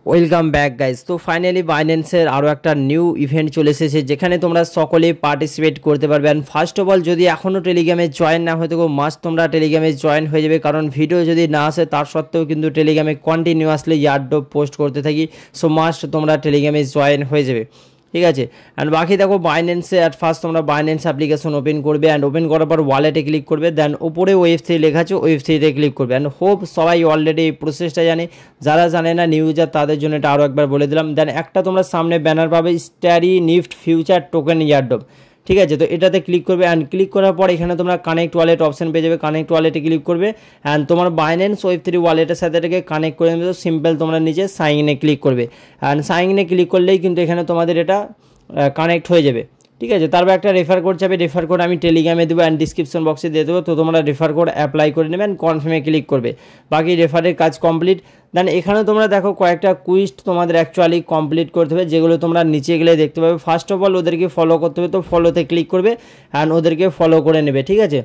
Welcome back guys. তো finally বাইন্যান্সের আরও একটা নিউ ইভেন্ট চলে এসেছে যেখানে তোমরা সকলে পার্টিসিপেট করতে পারবে। অ্যান্ড ফার্স্ট অফ অল যদি এখনও টেলিগ্রামে জয়েন না হয়ে থাকো মাস্ট তোমরা টেলিগ্রামে জয়েন হয়ে যাবে, কারণ ভিডিও যদি না আসে তার সত্ত্বেও কিন্তু টেলিগ্রামে কন্টিনিউয়াসলি ইয়ারড্রপ পোস্ট করতে থাকি। সো মাস্ট তোমরা টেলিগ্রামে জয়েন হয়ে যাবে, ঠিক আছে। অ্যান্ড বাকি দেখো বাইন্যান্সে অ্যাট ফার্স্ট তোমরা বাইন্যান্স অ্যাপ্লিকেশন ওপেন করবে, অ্যান্ড ওপেন করার পর ওয়ালেটে ক্লিক করবে, দেন উপরে ওয়েব3 লেখা আছে ওয়েব3তে ক্লিক করবে। অ্যান্ড হোপ সবাই অলরেডি এই প্রসেসটা জানে, যারা জানে না নিউ ইউজার তাদের জন্য এটা আরও একবার বলে দিলাম। দেন একটা তোমরা সামনে ব্যানার পাবে স্টারি নিফট ফিউচার টোকেন ইয়ারড্রপ, ঠিক আছে। তো এটাতে ক্লিক করবে, অ্যান্ড ক্লিক করার পর এখানে তোমরা কানেক্ট ওয়ালেট অপশন পেয়ে যাবে। কানেক্ট ওয়ালেটে ক্লিক করবে, অ্যান্ড তোমার বাইন্যান্স ওয়েব3 ওয়ালেটের সাথে এটাকে কানেক্ট করে নেবে। তো সিম্পল তোমরা নিচে সাইন ইনে ক্লিক করবে, অ্যান্ড সাইন ইনে ক্লিক করলেই কিন্তু এখানে তোমাদের এটা কানেক্ট হয়ে যাবে, ঠিক আছে। তারপর একটা রেফার কোড যাবে, রেফার কোড আমি টেলিগ্রামে দেবো অ্যান্ড ডিসক্রিপশন বক্সে দিয়ে দেবো। তো তোমরা রেফার কোড অ্যাপ্লাই করে নেবে অ্যান্ড কনফার্মে ক্লিক করবে, বাকি রেফারের কাজ কমপ্লিট। দেন এখানে তোমরা দেখো কয়েকটা কুইস্ট তোমাদের অ্যাকচুয়ালি কমপ্লিট করতে হবে, যেগুলো তোমরা নিচে গেলে দেখতে পাবে। ফার্স্ট অফ অল ওদেরকে ফলো করতে হবে, তো ফলোতে ক্লিক করবে অ্যান্ড ওদেরকে ফলো করে নেবে, ঠিক আছে।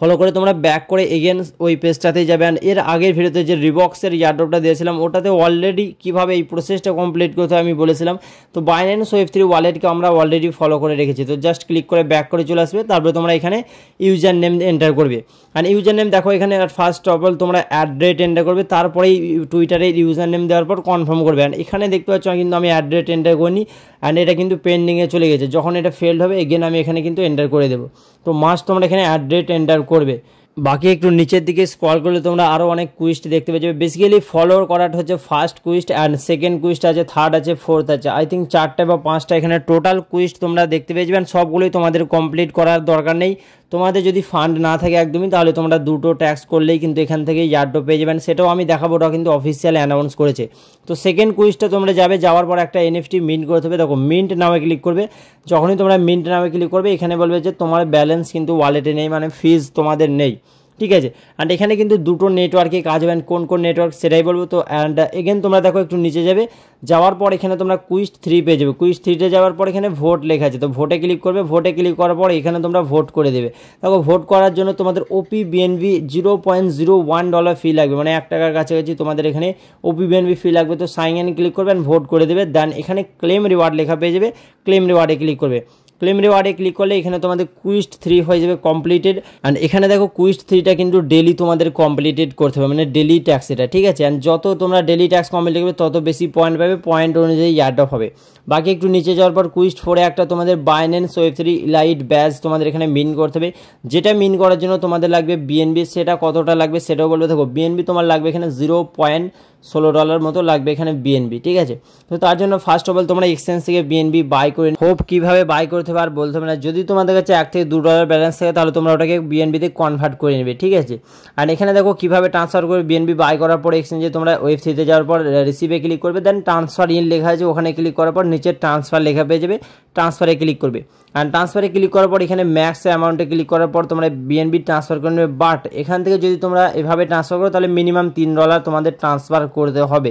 ফলো করে তোমরা ব্যাক করে এগেন ওই পেজটাতেই যাবে। অ্যান্ড এর আগের ভিডিওতে যে রিবক্সের ইয়ারড্রপটা দিয়েছিলাম ওটাতে অলরেডি কীভাবে এই প্রসেসটা কমপ্লিট করতে হয় আমি বলেছিলাম। তো বাইন্যান্স ওয়েব3 ওয়ালেটকে আমরা অলরেডি ফলো করে রেখেছি। তো জাস্ট ক্লিক করে ব্যাক করে চলে আসবে, তারপরে তোমরা এখানে ইউজার নেম এন্টার করবে। অ্যান্ড ইউজার নেম দেখো এখানে ফার্স্ট অফ অল তোমরা অ্যাড্রেট এন্টার করবে, তারপরেই টুইটারের ইউজার নেম দেওয়ার পর কনফার্ম করবে। অ্যান্ড এখানে দেখতে পাচ্ছ কিন্তু আমি অ্যাড্রেট এন্টার করিনি, অ্যান্ড এটা কিন্তু পেন্ডিংয়ে চলে গেছে। যখন এটা ফেলড হবে এগেন আমি এখানে কিন্তু এন্টার করে দেবো। তো মাস্ট তোমরা এখানে অ্যাড্রেট এন্টার করবে। বাকি একটু নিচের দিকে স্ক্রল করলে তোমরা আরও অনেক কুইস্ট দেখতে পেয়ে যাবে। বেসিক্যালি ফলো করাটা হচ্ছে first quest, and second quest আছে, থার্ড আছে, ফোর্থ আছে, আই থিঙ্ক 4টা বা 5টা এখানে টোটাল কুইস্ট তোমরা দেখতে পেয়ে যাবেন। সবগুলোই তোমাদের কমপ্লিট করার দরকার নেই। তোমাদের যদি ফান্ড না থাকে একদমই, তাহলে তোমরা 2টো ট্যাক্স করলেই কিন্তু এখান থেকে ইয়ারড্রপ পেয়ে যাবেন। সেটাও আমি দেখাবো, ওটা কিন্তু অফিসিয়াল অ্যানাউন্স করেছে। তো সেকেন্ড কুইজটা তোমরা যাওয়ার পর একটা এনএফটি মিন্ট করতে হবে। দেখো মিন্ট নামে ক্লিক করবে, যখনই তোমরা মিন্ট নামে ক্লিক করবে এখানে বলবে যে তোমার ব্যালেন্স কিন্তু ওয়ালেটে নেই, মানে ফিজ তোমাদের নেই, ঠিক আছে। অ্যান্ড এখানে কিন্তু 2টো নেটওয়ার্কে কাজ হবে, কোন কোন নেটওয়ার্ক সেটাই বলবো। তো অ্যান্ড এগেন তোমরা দেখো একটু নিচে যাবে, যাওয়ার পর এখানে তোমরা কুইস্ট 3 পেয়ে যাবে। কুইস্ট 3তে যাওয়ার পর এখানে ভোট লেখা আছে, তো ভোটে ক্লিক করবে। ভোটে ক্লিক করার পর এখানে তোমরা ভোট করে দেবে। দেখো ভোট করার জন্য তোমাদের ওপি বিএনবি $0.01 ফি লাগবে, মানে 1 টাকার কাছাকাছি তোমাদের এখানে ওপি বিএনবি ফি লাগবে। তো সাইন ইন ক্লিক করবেন, ভোট করে দেবে। দেন এখানে ক্লেম রিওয়ার্ড লেখা পেয়ে যাবে, ক্লেম রিওয়ার্ডে ক্লিক করবে। ক্লেম রিওয়ার্ডে ক্লিক করলে এখানে তোমাদের কুইস্ট 3 হয়ে যাবে কমপ্লিটেড। অ্যান্ড এখানে দেখো কুইস্ট 3টা কিন্তু ডেলি তোমাদের কমপ্লিটেড করতে হবে, মানে ডেলি ট্যাক্স এটা, ঠিক আছে। অ্যান্ড যত তোমরা ডেলি ট্যাক্স কমপ্লিট করবে তত বেশি পয়েন্ট পাবে, পয়েন্ট অনুযায়ী ইয়ারড্রপ হবে। বাকি একটু নিচে যাওয়ার পর কুইস্ট 4-এ একটা তোমাদের বাইন্যান্স ওয়েব3 ইলাইট ব্যাজ তোমাদের এখানে মিন করতে হবে। যেটা মিন করার জন্য তোমাদের লাগবে বিএনবি, সেটা কতটা লাগবে সেটাও বলবে। দেখো বিএনবি তোমার লাগবে এখানে $0.16 মতো লাগবে এখানে বিএনবি, ঠিক আছে। তো তার জন্য ফার্স্ট অফ অল তোমরা এক্সচেঞ্জ থেকে বিএনবি বাই করে হোপ কীভাবে বাই করতে হবে আর বলতে হবে না। যদি তোমাদের কাছে $1 থেকে $2 ব্যালেন্স থাকে তাহলে তোমরা ওটাকে বিএনবিতে কনভার্ট করে নেবে, ঠিক আছে। আর এখানে দেখো কীভাবে ট্রান্সফার করে বিএনবি বাই করার পর এক্সচেঞ্জে তোমরা ওয়েব3তে যাওয়ার পর রিসিভে ক্লিক করবে। দেন ট্রান্সফার ইন লেখা আছে, ওখানে ক্লিক করার পর নিচে ট্রান্সফার লেখা পেয়ে যাবে, ট্রান্সফারে ক্লিক করবে। অ্যান্ড ট্রান্সফারে ক্লিক করার পর এখানে ম্যাক্স অ্যামাউন্টে ক্লিক করার পর তোমরা বিএনবি ট্রান্সফার করে নেবে। বাট এখান থেকে যদি তোমরা এভাবে ট্রান্সফার করো তাহলে মিনিমাম $3 তোমাদের ট্রান্সফার করতে হবে,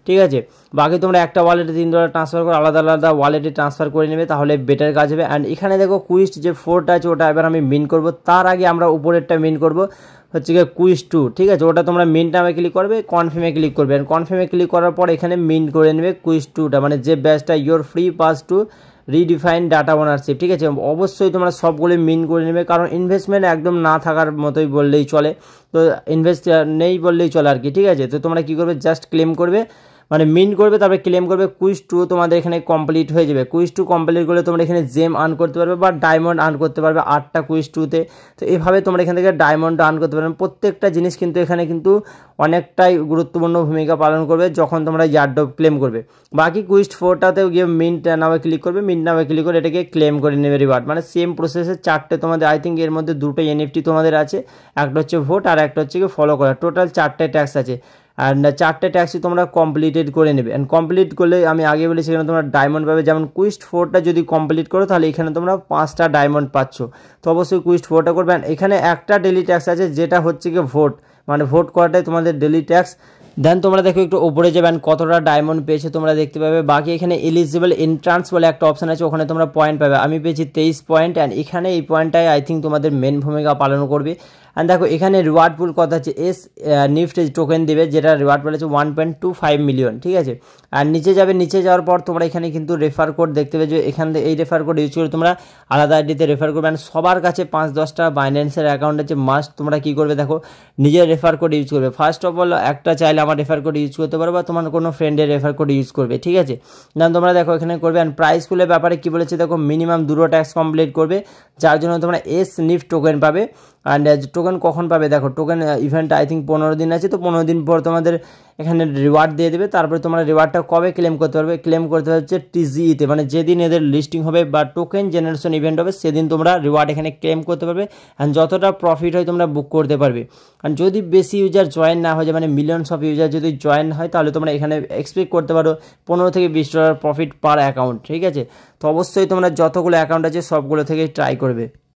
ঠিক আছে। বাকি তোমরা একটা ওয়ালেটে $3 ট্রান্সফার করে আলাদা আলাদা ওয়ালেটে ট্রান্সফার করে নেবে, তাহলে বেটার কাজ হবে। অ্যান্ড এখানে দেখো কুইস্ট যে 4টা আছে ওটা এবার আমি মিন করব। তার আগে আমরা উপরেরটা মিন করব, হচ্ছে গিয়ে কুইস্ট 2, ঠিক আছে। ওটা তোমরা মিন্ট নামে ক্লিক করবে, কনফার্মে ক্লিক করবে। অ্যান্ড কনফার্মে ক্লিক করার পর এখানে মিন্ট করে নেবে কুইস্ট 2টা, মানে যে ব্যাচটা your free pass to redefine data ownership, ঠিক আছে। অবশ্যই তোমরা সবগুলো মিন করে নেবে, কারণ ইনভেস্টমেন্ট একদম না থাকার মতোই বললেই চলে। তো ইনভেস্ট নেই বললেই চলে আর কি, ঠিক আছে। তো তোমরা কী করবে, জাস্ট ক্লেম করবে, মানে মিন করবে, তারপরে ক্লেম করবে। কুইস্ট 2 তোমাদের এখানে কমপ্লিট হয়ে যাবে। কুইস্ট 2 কমপ্লিট করলে তোমরা এখানে জেম আর্ন করতে পারবে বা ডায়মন্ড আর্ন করতে পারবে 8টা কুইস্ট 2তে। তো এভাবে তোমরা এখান থেকে ডায়মন্ড আর্ন করতে পারবে। প্রত্যেকটা জিনিস কিন্তু এখানে কিন্তু অনেকটাই গুরুত্বপূর্ণ ভূমিকা পালন করবে যখন তোমরা ইয়ারড্রপ ক্লেম করবে। বাকি কুইস্ট 4টাতেও গিয়ে মিন্ট নামে ক্লিক করবে, মিন্ট নামে ক্লিক করে এটাকে ক্লেম করে নেবে রিওয়ার্ড, মানে সেম প্রসেসে 4টে তোমাদের, আই থিঙ্ক এর মধ্যে 2টো এনএফটি তোমাদের আছে, একটা হচ্ছে ভোট আর একটা হচ্ছে কি ফলো করা। টোটাল 4টে ট্যাক্স আছে। অ্যান্ড 4টে ট্যাক্সই তোমরা কমপ্লিটেড করে নেবে। অ্যান্ড কমপ্লিট করলে আমি আগে বলেছি এখানে তোমরা ডায়মন্ড পাবে। যেমন কুইস্ট 4টা যদি কমপ্লিট করো তাহলে এখানে তোমরা 5টা ডায়মন্ড পাচ্ছ। তো অবশ্যই কুইস্ট 4টা করবে। অ্যান্ড এখানে একটা ডেলি ট্যাক্স আছে যেটা হচ্ছে কি ভোট, মানে ভোট করাটাই তোমাদের ডেলি ট্যাক্স। দেন তোমরা দেখো একটু উপরে যাবেন কতটা ডায়মন্ড পেয়েছে তোমরা দেখতে পাবে। বাকি এখানে এলিজিবল এন্ট্রান্স বলে একটা অপশন আছে, ওখানে তোমরা পয়েন্ট পাবে। আমি পেয়েছি 23 পয়েন্ট। অ্যান্ড এখানে এই পয়েন্টটাই আই থিঙ্ক তোমাদের মেন ভূমিকা পালন করবে। অ্যান্ড দেখো এখানে রিওয়ার্ড পুল কথা হচ্ছে এস নিফট টোকেন দেবে, যেটা রিওয়ার্ড পুল আছে 1.25 মিলিয়ন, ঠিক আছে। আর নিচে যাবে, নিচে যাওয়ার পর তোমরা এখানে কিন্তু রেফার কোড দেখতে পেয়েছো, এখান থেকে এই রেফার কোড ইউজ করে তোমরা আলাদা আইডিতে রেফার করবে। অ্যান্ড সবার কাছে 5-10টা বাইন্যান্সের অ্যাকাউন্ট আছে, মাস্ট তোমরা কী করবে দেখো নিজের রেফার কোড ইউজ করবে। ফার্স্ট অফ অল একটা চাইলে আমার রেফার কোড ইউজ করতে পারো বা তোমার কোনো ফ্রেন্ডের রেফার কোড ইউজ করবে, ঠিক আছে। দেন তোমরা দেখো এখানে করবে। অ্যান্ড প্রাইস পুলের ব্যাপারে কী বলেছে দেখো, মিনিমাম 2টো ট্যাক্স কমপ্লিট করবে, যার জন্য তোমরা এস নিফট টোকেন পাবে। অ্যান্ড টোকেন কখন পাবে দেখো, টোকেন ইভেন্ট আই থিঙ্ক 15 দিন আছে, তো 15 দিন পর তোমাদের এখানে রিওয়ার্ড দিয়ে দেবে। তারপরে তোমরা রিওয়ার্ডটা কবে ক্লেম করতে পারবে, ক্লেম করতে হচ্ছে টিজিইতে, মানে যেদিন এদের লিস্টিং হবে বা টোকেন জেনারেশন ইভেন্ট হবে সেদিন তোমরা রিওয়ার্ড এখানে ক্লেম করতে পারবে। অ্যান্ড যতটা প্রফিট হয় তোমরা বুক করতে পারবে। আর যদি বেশি ইউজার জয়েন না হয়ে যায়, মানে মিলিয়নস অফ ইউজার যদি জয়েন হয়, তাহলে তোমরা এখানে এক্সপেক্ট করতে পারো $15 থেকে $20 প্রফিট পার অ্যাকাউন্ট, ঠিক আছে। তো অবশ্যই তোমরা যতগুলো অ্যাকাউন্ট আছে সবগুলো থেকে ট্রাই করবে।